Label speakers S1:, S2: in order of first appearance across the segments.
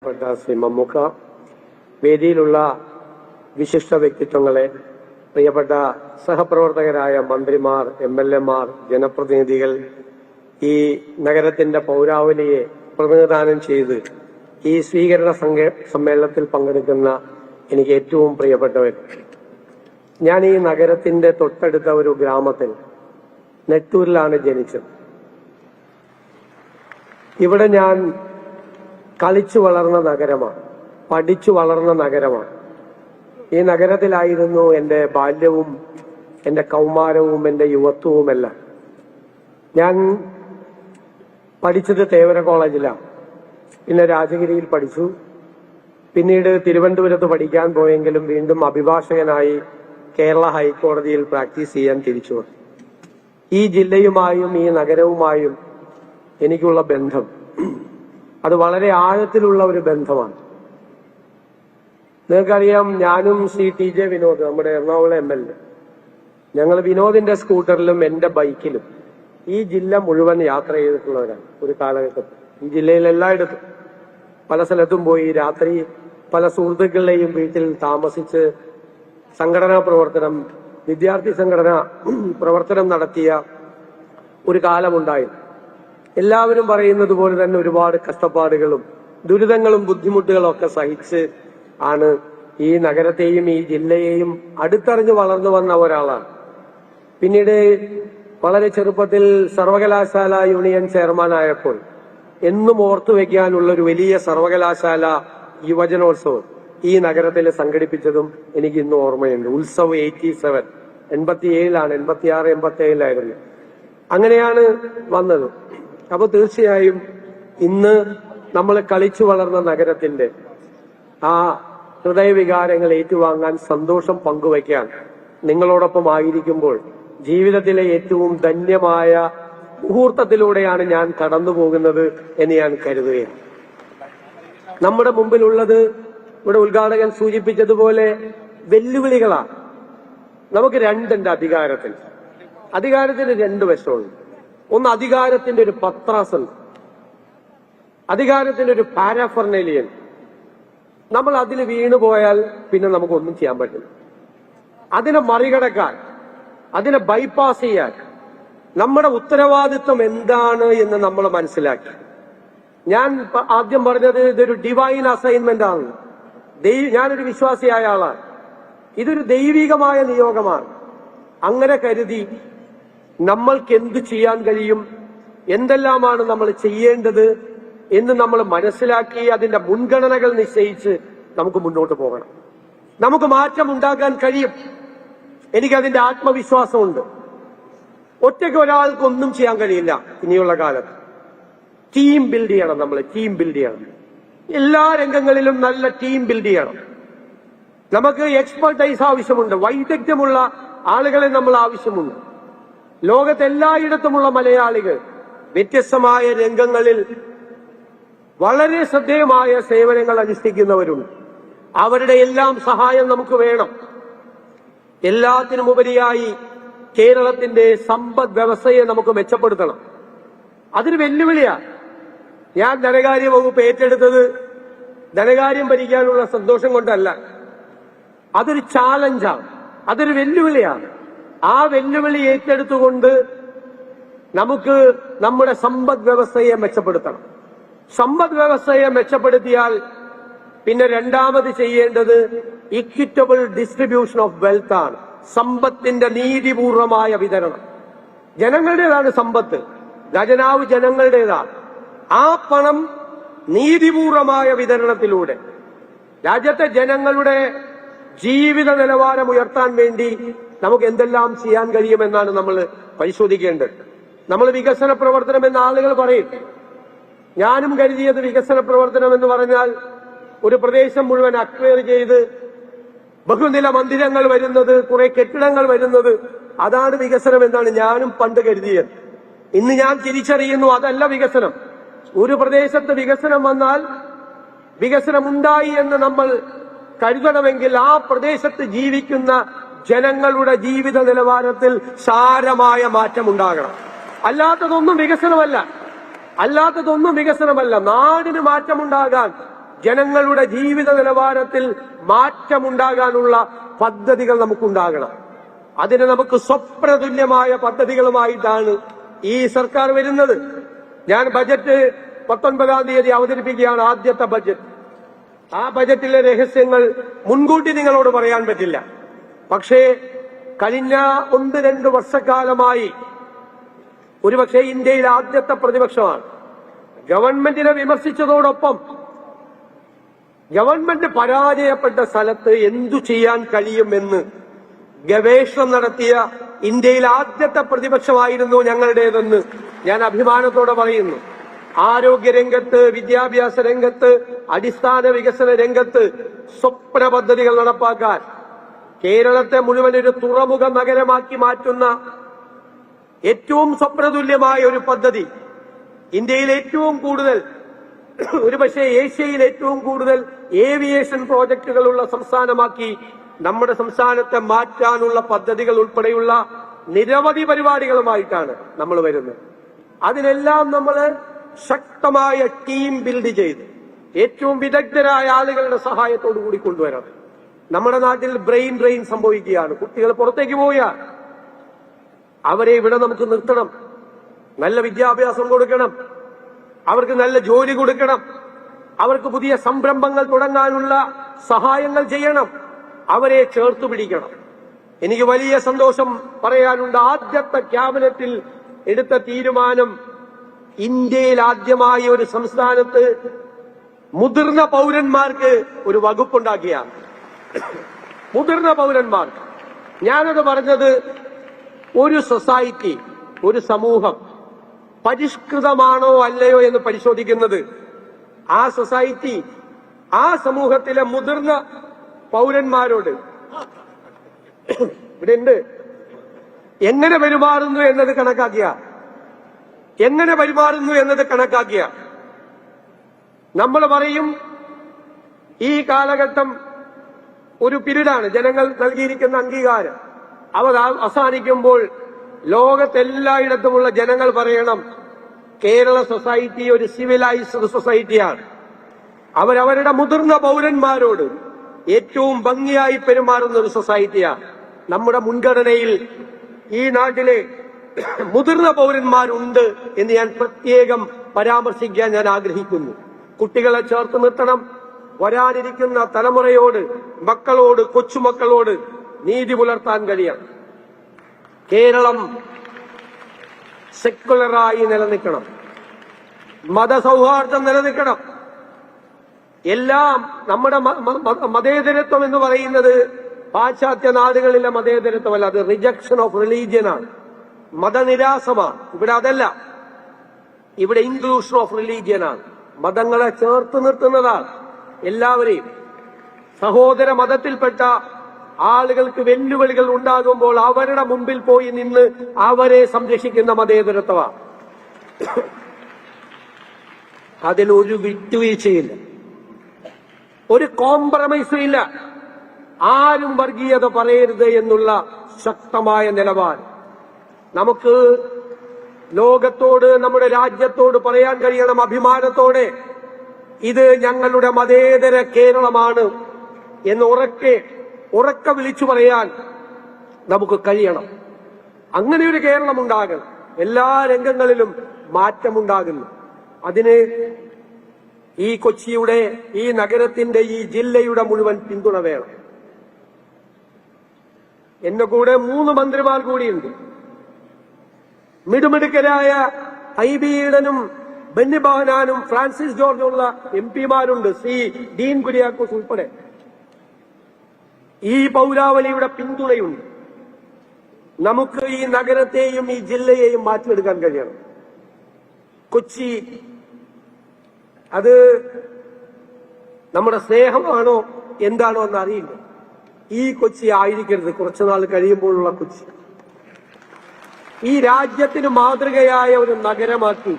S1: ശ്രീ മമ്മുക്ക, വേദിയിലുള്ള വിശിഷ്ട വ്യക്തിത്വങ്ങളെ, പ്രിയപ്പെട്ട സഹപ്രവർത്തകരായ മന്ത്രിമാർ, MLA മാർ, ജനപ്രതിനിധികൾ, ഈ നഗരത്തിന്റെ പൗരാവലിയെ പ്രതിനിധാനം ചെയ്ത് ഈ സ്വീകരണ സമ്മേളനത്തിൽ പങ്കെടുക്കുന്ന എനിക്ക് ഏറ്റവും പ്രിയപ്പെട്ടവർ, ഞാൻ ഈ നഗരത്തിന്റെ തൊട്ടടുത്ത ഒരു ഗ്രാമത്തിൽ നെട്ടൂരിലാണ് ജനിച്ചത്. ഇവിടെ ഞാൻ കളിച്ചു വളർന്ന നഗരമാണ്, പഠിച്ചു വളർന്ന നഗരമാണ്. ഈ നഗരത്തിലായിരുന്നു എൻ്റെ ബാല്യവും എൻ്റെ കൗമാരവും എൻ്റെ യുവത്വവുമെല്ലാം. ഞാൻ പഠിച്ചത് തേവര കോളേജിലാണ്, പിന്നെ രാജഗിരിയിൽ പഠിച്ചു. പിന്നീട് തിരുവനന്തപുരത്ത് പഠിക്കാൻ പോയെങ്കിലും വീണ്ടും അഭിഭാഷകനായി കേരള ഹൈക്കോടതിയിൽ പ്രാക്ടീസ് ചെയ്യാൻ തിരിച്ചു വന്നു. ഈ ജില്ലയുമായും ഈ നഗരവുമായും എനിക്കുള്ള ബന്ധം അത് വളരെ ആഴത്തിലുള്ള ഒരു ബന്ധമാണ്. നിങ്ങൾക്കറിയാം, ഞാനും ശ്രീ TJ വിനോദ്, നമ്മുടെ എറണാകുളം MLA, ഞങ്ങൾ വിനോദിന്റെ സ്കൂട്ടറിലും എൻ്റെ ബൈക്കിലും ഈ ജില്ല മുഴുവൻ യാത്ര ചെയ്തിട്ടുള്ളവരാണ്. ഒരു കാലഘട്ടത്തിൽ ഈ ജില്ലയിൽ എല്ലായിടത്തും പല സ്ഥലത്തും പോയി രാത്രി പല സുഹൃത്തുക്കളുടെയും വീട്ടിൽ താമസിച്ച് സംഘടനാ പ്രവർത്തനം, വിദ്യാർത്ഥി സംഘടന പ്രവർത്തനം നടത്തിയ ഒരു കാലമുണ്ടായിരുന്നു. എല്ലാവരും പറയുന്നത് പോലെ തന്നെ ഒരുപാട് കഷ്ടപ്പാടുകളും ദുരിതങ്ങളും ബുദ്ധിമുട്ടുകളും ഒക്കെ സഹിച്ച് ആണ് ഈ നഗരത്തെയും ഈ ജില്ലയെയും അടുത്തറിഞ്ഞ് വളർന്നു വന്ന ഒരാളാണ്. പിന്നീട് വളരെ ചെറുപ്പത്തിൽ സർവകലാശാല യൂണിയൻ ചെയർമാനായപ്പോൾ എന്നും ഓർത്തു വെക്കാനുള്ള ഒരു വലിയ സർവകലാശാല യുവജനോത്സവം ഈ നഗരത്തിൽ സംഘടിപ്പിച്ചതും എനിക്ക് ഇന്ന് ഓർമ്മയുണ്ട്. ഉത്സവ് 87, 87 86, 87 അങ്ങനെയാണ് വന്നത്. അപ്പൊ തീർച്ചയായും ഇന്ന് നമ്മൾ കളിച്ചു വളർന്ന നഗരത്തിന്റെ ആ ഹൃദയവികാരങ്ങൾ ഏറ്റുവാങ്ങാൻ, സന്തോഷം പങ്കുവയ്ക്കാൻ നിങ്ങളോടൊപ്പം ആയിരിക്കുമ്പോൾ ജീവിതത്തിലെ ഏറ്റവും ധന്യമായ മുഹൂർത്തത്തിലൂടെയാണ് ഞാൻ കടന്നു പോകുന്നത് എന്ന് ഞാൻ കരുതുകയാണ്. നമ്മുടെ മുമ്പിലുള്ളത് ഇവിടെ ഉദ്ഘാടകൻ സൂചിപ്പിച്ചതുപോലെ വെല്ലുവിളികളാണ്. നമുക്ക് രണ്ടുണ്ട് അധികാരത്തിന്. അധികാരത്തിന് രണ്ട് വശമുണ്ട്. ഒന്ന്, അധികാരത്തിന്റെ ഒരു പത്രാസ്, അധികാരത്തിന്റെ ഒരു പാരാഫർണേലിയൻ. നമ്മൾ അതിൽ വീണുപോയാൽ പിന്നെ നമുക്കൊന്നും ചെയ്യാൻ പറ്റില്ല. അതിനെ മറികടക്കാൻ, അതിനെ ബൈപ്പാസ് ചെയ്യാൻ നമ്മുടെ ഉത്തരവാദിത്വം എന്താണ് എന്ന് നമ്മൾ മനസ്സിലാക്കി. ഞാൻ ആദ്യം പറഞ്ഞത് ഇതൊരു ഡിവൈൻ അസൈൻമെന്റ് ആണ്. ഞാനൊരു വിശ്വാസിയായ ആളാണ്. ഇതൊരു ദൈവികമായ നിയോഗമാണ്. അങ്ങനെ കരുതി നമ്മൾക്ക് എന്ത് ചെയ്യാൻ കഴിയും, എന്തെല്ലാമാണ് നമ്മൾ ചെയ്യേണ്ടത് എന്ന് നമ്മൾ മനസ്സിലാക്കി അതിന്റെ മുൻഗണനകൾ നിശ്ചയിച്ച് നമുക്ക് മുന്നോട്ട് പോകണം. നമുക്ക് മാറ്റം ഉണ്ടാക്കാൻ കഴിയും. എനിക്കതിന്റെ ആത്മവിശ്വാസമുണ്ട്. ഒറ്റയ്ക്ക് ഒരാൾക്ക് ഒന്നും ചെയ്യാൻ കഴിയില്ല. ഇനിയുള്ള കാലത്ത് ടീം ബിൽഡ് ചെയ്യണം. നമ്മൾ ടീം ബിൽഡ് ചെയ്യണം. എല്ലാ രംഗങ്ങളിലും നല്ല ടീം ബിൽഡ് ചെയ്യണം. നമുക്ക് എക്സ്പെർട്ടൈസ് ആവശ്യമുണ്ട്. വൈദഗ്ധ്യമുള്ള ആളുകളെ നമ്മൾ ആവശ്യമുണ്ട്. ലോകത്തെല്ലായിടത്തുമുള്ള മലയാളികൾ വ്യത്യസ്തമായ രംഗങ്ങളിൽ വളരെ ശ്രദ്ധേയമായ സേവനങ്ങൾ അനുഷ്ഠിക്കുന്നവരുണ്ട്. അവരുടെ എല്ലാം സഹായം നമുക്ക് വേണം. എല്ലാത്തിനുമുപരിയായി കേരളത്തിന്റെ സമ്പദ് വ്യവസ്ഥയെ നമുക്ക് മെച്ചപ്പെടുത്തണം. അതൊരു വെല്ലുവിളിയാണ്. ഞാൻ ധനകാര്യ വകുപ്പ് ഏറ്റെടുത്തത് ധനകാര്യം ഭരിക്കാനുള്ള സന്തോഷം കൊണ്ടല്ല. അതൊരു ചാലഞ്ചാണ്, അതൊരു വെല്ലുവിളിയാണ്. ആ വെല്ലുവിളി ഏറ്റെടുത്തുകൊണ്ട് നമുക്ക് നമ്മുടെ സമ്പദ് വ്യവസ്ഥയെ മെച്ചപ്പെടുത്തണം. സമ്പദ് വ്യവസ്ഥയെ മെച്ചപ്പെടുത്തിയാൽ പിന്നെ രണ്ടാമത് ചെയ്യേണ്ടത് ഇക്വിറ്റബിൾ ഡിസ്ട്രിബ്യൂഷൻ ഓഫ് വെൽത്ത് ആണ്. സമ്പത്തിന്റെ നീതിപൂർവമായ വിതരണം. ജനങ്ങളുടേതാണ് സമ്പത്ത്, ഖജനാവ് ജനങ്ങളുടേതാണ്. ആ പണം നീതിപൂർവമായ വിതരണത്തിലൂടെ രാജ്യത്തെ ജനങ്ങളുടെ ജീവിത നിലവാരം ഉയർത്താൻ വേണ്ടി നമുക്ക് എന്തെല്ലാം ചെയ്യാൻ കഴിയുമെന്നാണ് നമ്മൾ പരിശോധിക്കേണ്ടത്. നമ്മൾ വികസന പ്രവർത്തനം എന്ന ആളുകൾ പറയും. ഞാനും കരുതിയത് വികസന പ്രവർത്തനം എന്ന് പറഞ്ഞാൽ ഒരു പ്രദേശം മുഴുവൻ അക്വയർ ചെയ്ത് ബഹുനില മന്ദിരങ്ങൾ വരുന്നത്, കുറെ കെട്ടിടങ്ങൾ വരുന്നത്, അതാണ് വികസനം എന്നാണ് ഞാനും പണ്ട് കരുതിയത്. ഇന്ന് ഞാൻ തിരിച്ചറിയുന്നു, അതല്ല വികസനം. ഒരു പ്രദേശത്ത് വികസനം വന്നാൽ, വികസനമുണ്ടായി എന്ന് നമ്മൾ കരുതണമെങ്കിൽ ആ പ്രദേശത്ത് ജീവിക്കുന്ന ജനങ്ങളുടെ ജീവിത നിലവാരത്തിൽ സാരമായ മാറ്റം ഉണ്ടാകണം. അല്ലാത്തതൊന്നും വികസനമല്ല. നാടിന് മാറ്റമുണ്ടാകാൻ ജനങ്ങളുടെ ജീവിത നിലവാരത്തിൽ മാറ്റമുണ്ടാകാനുള്ള പദ്ധതികൾ നമുക്കുണ്ടാകണം. അതിന് നമുക്ക് സ്വപ്നതുല്യമായ പദ്ധതികളുമായിട്ടാണ് ഈ സർക്കാർ വരുന്നത്. ഞാൻ ബജറ്റ് 19-ാം തീയതി അവതരിപ്പിക്കുകയാണ്, ആദ്യത്തെ ബജറ്റ്. ആ ബജറ്റിലെ രഹസ്യങ്ങൾ മുൻകൂട്ടി നിങ്ങളോട് പറയാൻ പറ്റില്ല. പക്ഷേ കഴിഞ്ഞ 1-2 വർഷക്കാലമായി ഒരുപക്ഷെ ഇന്ത്യയിൽ ആദ്യത്തെ പ്രതിപക്ഷമാണ്. ഗവൺമെന്റിനെ വിമർശിച്ചതോടൊപ്പം ഗവൺമെന്റ് പരാജയപ്പെട്ട സ്ഥലത്ത് എന്തു ചെയ്യാൻ കഴിയുമെന്ന് ഗവേഷണം നടത്തിയ ഇന്ത്യയിൽ ആദ്യത്തെ പ്രതിപക്ഷമായിരുന്നു ഞങ്ങളുടേതെന്ന് ഞാൻ അഭിമാനത്തോടെ പറയുന്നു. ആരോഗ്യരംഗത്ത്, വിദ്യാഭ്യാസ രംഗത്ത്, അടിസ്ഥാന വികസന രംഗത്ത് സ്വപ്ന പദ്ധതികൾ നടപ്പാക്കാൻ കേരളത്തെ മുഴുവൻ ഒരു തുറമുഖ നഗരമാക്കി മാറ്റുന്ന ഏറ്റവും സ്വപ്നതുല്യമായ ഒരു പദ്ധതി, ഇന്ത്യയിൽ ഏറ്റവും കൂടുതൽ, ഒരുപക്ഷെ ഏഷ്യയിൽ ഏറ്റവും കൂടുതൽ ഏവിയേഷൻ പ്രോജക്ടുകളുള്ള സംസ്ഥാനമാക്കി നമ്മുടെ സംസ്ഥാനത്തെ മാറ്റാനുള്ള പദ്ധതികൾ ഉൾപ്പെടെയുള്ള നിരവധി പരിപാടികളുമായിട്ടാണ് നമ്മൾ വരുന്നത്. അതിനെല്ലാം നമ്മൾ ശക്തമായ ടീം ബിൽഡ് ചെയ്ത് ഏറ്റവും വിദഗ്ധരായ ആളുകളുടെ സഹായത്തോടു കൂടി കൊണ്ടുവരണം. നമ്മുടെ നാട്ടിൽ ബ്രെയിൻ ഡ്രെയിൻ സംഭവിക്കുകയാണ്. കുട്ടികൾ പുറത്തേക്ക് പോവുക, അവരെ ഇവിടെ നമുക്ക് നിർത്തണം. നല്ല വിദ്യാഭ്യാസം കൊടുക്കണം, അവർക്ക് നല്ല ജോലി കൊടുക്കണം, അവർക്ക് പുതിയ സംരംഭങ്ങൾ തുടങ്ങാനുള്ള സഹായങ്ങൾ ചെയ്യണം, അവരെ ചേർത്തു പിടിക്കണം. എനിക്ക് വലിയ സന്തോഷം പറയാനുണ്ട്. ആദ്യത്തെ ക്യാബിനറ്റിൽ എടുത്ത തീരുമാനം ഇന്ത്യയിൽ ആദ്യമായി ഒരു സംസ്ഥാനത്ത് മുതിർന്ന പൗരന്മാർക്ക് ഒരു വകുപ്പുണ്ടാക്കിയാണ്. മുതിർന്ന പൗരന്മാർക്ക്. ഞാനത് പറഞ്ഞത്, ഒരു സൊസൈറ്റി, ഒരു സമൂഹം പരിഷ്കൃതമാണോ അല്ലയോ എന്ന് പരിശോധിക്കുന്നത് ആ സൊസൈറ്റി, ആ സമൂഹത്തിലെ മുതിർന്ന പൗരന്മാരോട് ഇവിടെ ഉണ്ട് എങ്ങനെ പെരുമാറുന്നു എന്നത് കണക്കാക്കിയ നമ്മൾ പറയും ഈ കാലഘട്ടം ഒരു പിരീഡാണ്. ജനങ്ങൾ നൽകിയിരിക്കുന്ന അംഗീകാരം അവസാനിക്കുമ്പോൾ ലോകത്തെല്ലായിടത്തുമുള്ള ജനങ്ങൾ പറയണം, കേരള സൊസൈറ്റി ഒരു സിവിലൈസ്ഡ് സൊസൈറ്റിയാണ്. അവരവരുടെ മുതിർന്ന പൗരന്മാരോട് ഏറ്റവും ഭംഗിയായി പെരുമാറുന്ന ഒരു സൊസൈറ്റിയാണ്. നമ്മുടെ മുൻഗണനയിൽ ഈ നാട്ടിലെ മുതിർന്ന പൗരന്മാരുണ്ട് എന്ന് ഞാൻ പ്രത്യേകം പരാമർശിക്കാൻ ഞാൻ ആഗ്രഹിക്കുന്നു. കുട്ടികളെ ചേർത്ത് നിർത്തണം. വരാനിരിക്കുന്ന തലമുറയോട്, മക്കളോട്, കൊച്ചുമക്കളോട് നീതി പുലർത്താൻ കഴിയണം. കേരളം സെക്കുലറായി നിലനിൽക്കണം, മതസൗഹാർദ്ദം നിലനിൽക്കണം. എല്ലാം നമ്മുടെ മതേതരത്വം എന്ന് പറയുന്നത് പാശ്ചാത്യ നാടുകളിലെ മതേതരത്വമല്ല, അത് റിജക്ഷൻ ഓഫ് റിലീജിയനാണ്, മതനിരാസമാണ്. ഇവിടെ അതല്ല, ഇവിടെ ഇൻക്ലൂഷൻ ഓഫ് റിലീജിയനാണ്. മതങ്ങളെ ചേർത്ത് നിർത്തുന്നതാണ്. എല്ലാവരെയും സഹോദര മതത്തിൽപ്പെട്ട ആളുകൾക്ക് വെല്ലുവിളികൾ ഉണ്ടാകുമ്പോൾ അവരുടെ മുമ്പിൽ പോയി നിന്ന് അവരെ സംരക്ഷിക്കുന്ന മതേതരത്വമാണ്. അതിലൊരു വിട്ടുവീഴ്ചയില്ല, ഒരു കോംപ്രമൈസും ഇല്ല. ആരും വർഗീയത പറയരുത് എന്നുള്ള ശക്തമായ നിലപാട് നമുക്ക് ലോകത്തോട്, നമ്മുടെ രാജ്യത്തോട് പറയാൻ കഴിയണം അഭിമാനത്തോടെ. ഇത് ഞങ്ങളുടെ മതേതര കേരളമാണ് എന്ന് ഉറക്കെ വിളിച്ചു പറയാൻ നമുക്ക് കഴിയണം. അങ്ങനെ ഒരു കേരളം ഉണ്ടാകണം. എല്ലാ രംഗങ്ങളിലും മാറ്റമുണ്ടാകുന്നു. അതിന് ഈ കൊച്ചിയുടെ, ഈ നഗരത്തിന്റെ, ഈ ജില്ലയുടെ മുഴുവൻ പിന്തുണ വേണം. എന്റെ കൂടെ 3 മന്ത്രിമാർ കൂടിയുണ്ട്. മിടുമിടുക്കരായ ഹൈബി ഈഡനും ബെന്നി ബഹനാനും ഫ്രാൻസിസ് ജോർജുള്ള MP-മാരുണ്ട്, ശ്രീ ഡീൻ കുര്യാക്കോസ് ഉൾപ്പെടെ. ഈ പൗരാവലിയുടെ പിന്തുണയുണ്ട്. നമുക്ക് ഈ നഗരത്തെയും ഈ ജില്ലയെയും മാറ്റിയെടുക്കാൻ കഴിയണം. കൊച്ചി അത് നമ്മുടെ സ്നേഹമാണോ എന്താണോ എന്ന് അറിയില്ല. ഈ കൊച്ചി ആയിരിക്കരുത് കുറച്ചുനാൾ കഴിയുമ്പോഴുള്ള കൊച്ചി. ഈ രാജ്യത്തിന് മാതൃകയായ ഒരു നഗരമാക്കി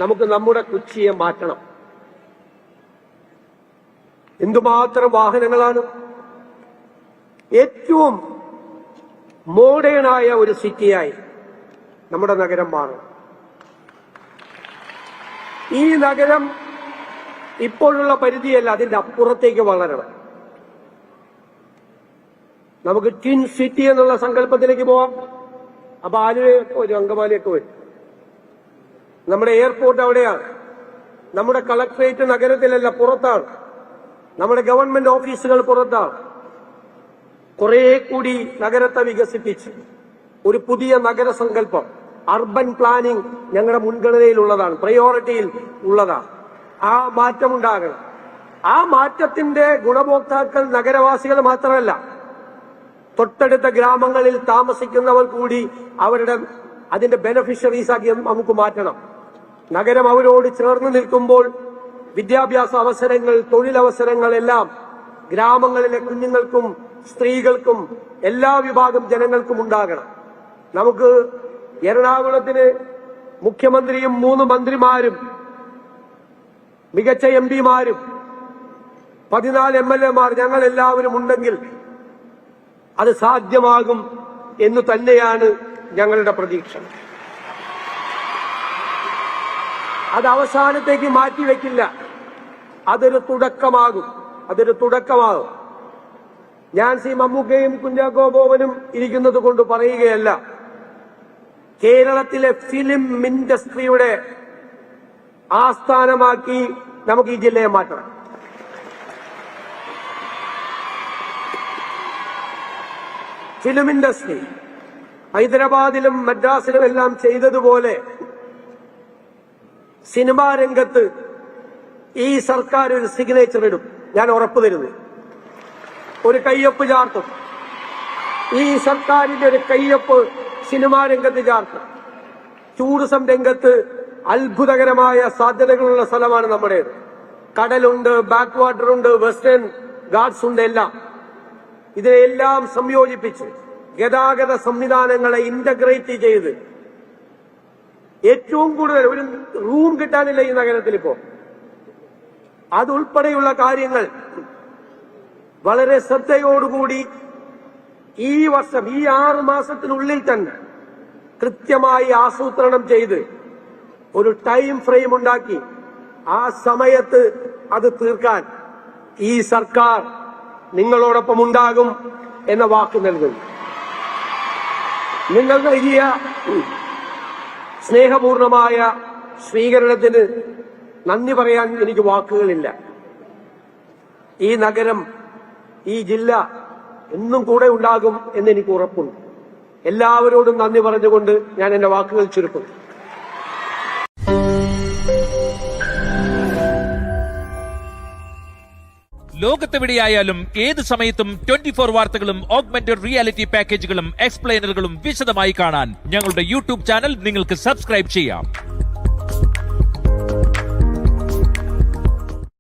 S1: നമുക്ക് നമ്മുടെ കൊച്ചിയെ മാറ്റണം. എന്തുമാത്രം വാഹനങ്ങളാണ്! ഏറ്റവും മോഡേണായ ഒരു സിറ്റിയായി നമ്മുടെ നഗരം മാറും. ഈ നഗരം ഇപ്പോഴുള്ള പരിധിയല്ല, അതിന്റെ അപ്പുറത്തേക്ക് വളരണം. നമുക്ക് ട്വിൻ സിറ്റി എന്നുള്ള സങ്കല്പത്തിലേക്ക് പോവാം. അപ്പൊ ആലുവയൊക്കെ വരും, അങ്കമാലിയൊക്കെ വരും. നമ്മുടെ എയർപോർട്ട് അവിടെയാണ്. നമ്മുടെ കളക്ടറേറ്റ് നഗരത്തിലല്ല, പുറത്താണ്. നമ്മുടെ ഗവൺമെന്റ് ഓഫീസുകൾ പുറത്താണ്. കുറെ കൂടി നഗരത്തെ വികസിപ്പിച്ച് ഒരു പുതിയ നഗരസങ്കല്പം, അർബൻ പ്ലാനിംഗ് ഞങ്ങളുടെ മുൻഗണനയിലുള്ളതാണ്, പ്രയോറിറ്റിയിൽ ഉള്ളതാണ്. ആ മാറ്റമുണ്ടാകണം. ആ മാറ്റത്തിന്റെ ഗുണഭോക്താക്കൾ നഗരവാസികൾ മാത്രമല്ല, തൊട്ടടുത്ത ഗ്രാമങ്ങളിൽ താമസിക്കുന്നവർ കൂടി അതിന്റെ ബെനഫിഷ്യറീസ് ആക്കി നമുക്ക് മാറ്റണം. നഗരം അവരോട് ചേർന്ന് നിൽക്കുമ്പോൾ വിദ്യാഭ്യാസ അവസരങ്ങൾ, തൊഴിലവസരങ്ങൾ എല്ലാം ഗ്രാമങ്ങളിലെ കുഞ്ഞുങ്ങൾക്കും സ്ത്രീകൾക്കും എല്ലാ വിഭാഗം ജനങ്ങൾക്കും ഉണ്ടാകണം. നമുക്ക് എറണാകുളത്തിന് മുഖ്യമന്ത്രിയും 3 മന്ത്രിമാരും മികച്ച എംപിമാരും 14 MLA-മാർ ഞങ്ങൾ എല്ലാവരും ഉണ്ടെങ്കിൽ അത് സാധ്യമാകും എന്ന് തന്നെയാണ് ഞങ്ങളുടെ പ്രതീക്ഷ. അത് അവസാനത്തേക്ക് മാറ്റിവെക്കില്ല. അതൊരു തുടക്കമാകും. ഞാൻ സി മമ്മൂക്കയും കുഞ്ചാക്കോ ബോബനും ഇരിക്കുന്നത് കൊണ്ട് പറയുകയല്ല. കേരളത്തിലെ ഫിലിം ഇൻഡസ്ട്രിയുടെ ആസ്ഥാനമാക്കി നമുക്ക് ഈ ജില്ലയെ മാറ്റണം. ഫിലിം ഇൻഡസ്ട്രി ഹൈദരാബാദിലും മദ്രാസിലും എല്ലാം ചെയ്തതുപോലെ സിനിമാ രംഗത്ത് ഈ സർക്കാർ ഒരു സിഗ്നേച്ചർ ഇടും. ഞാൻ ഉറപ്പു തരുന്നു, ഒരു കയ്യൊപ്പ് ചാർത്തും. ഈ സർക്കാരിന്റെ ഒരു കയ്യൊപ്പ് സിനിമാ രംഗത്ത് ചാർത്തും. ടൂറിസം രംഗത്ത് അത്ഭുതകരമായ സാധ്യതകളുള്ള സ്ഥലമാണ് നമ്മുടേത്. കടലുണ്ട്, ബാക്ക് വാട്ടർ ഉണ്ട്, വെസ്റ്റേൺ ഗാർഡ്സ് ഉണ്ട്, എല്ലാം. ഇതിനെല്ലാം സംയോജിപ്പിച്ച് ഗതാഗത സംവിധാനങ്ങളെ ഇന്റഗ്രേറ്റ് ചെയ്ത് ഏറ്റവും കൂടുതൽ ഒരു റൂം കിട്ടാനില്ല ഈ നഗരത്തിൽ ഇപ്പോ. അതുൾപ്പെടെയുള്ള കാര്യങ്ങൾ വളരെ ശ്രദ്ധയോടുകൂടി ഈ വർഷം, ഈ 6 മാസത്തിനുള്ളിൽ തന്നെ കൃത്യമായി ആസൂത്രണം ചെയ്ത് ഒരു ടൈം ഫ്രെയിം ഉണ്ടാക്കി ആ സമയത്ത് അത് തീർക്കാൻ ഈ സർക്കാർ നിങ്ങളോടൊപ്പം ഉണ്ടാകും എന്ന വാക്ക് നൽകുന്നു. നിങ്ങൾ നൽകിയ സ്നേഹപൂർണമായ സ്വീകരണത്തിന് നന്ദി പറയാൻ എനിക്ക് വാക്കുകളില്ല. ഈ നഗരം, ഈ ജില്ല എന്നും കൂടെ ഉണ്ടാകും എന്ന് എനിക്ക് ഉറപ്പുണ്ട്. എല്ലാവരോടും നന്ദി പറഞ്ഞുകൊണ്ട് ഞാൻ എന്റെ വാക്കുകൾ ചുരുക്കുന്നു.
S2: ലോകത്തെവിടെയായാലും ഏത് സമയത്തും 24 വാർത്തകളും ഓഗ്മെന്റഡ് റിയാലിറ്റി പാക്കേജുകളും എക്സ്പ്ലെയിനറുകളും വിശദമായി കാണാൻ ഞങ്ങളുടെ യൂട്യൂബ് ചാനൽ നിങ്ങൾക്ക് സബ്സ്ക്രൈബ് ചെയ്യാം.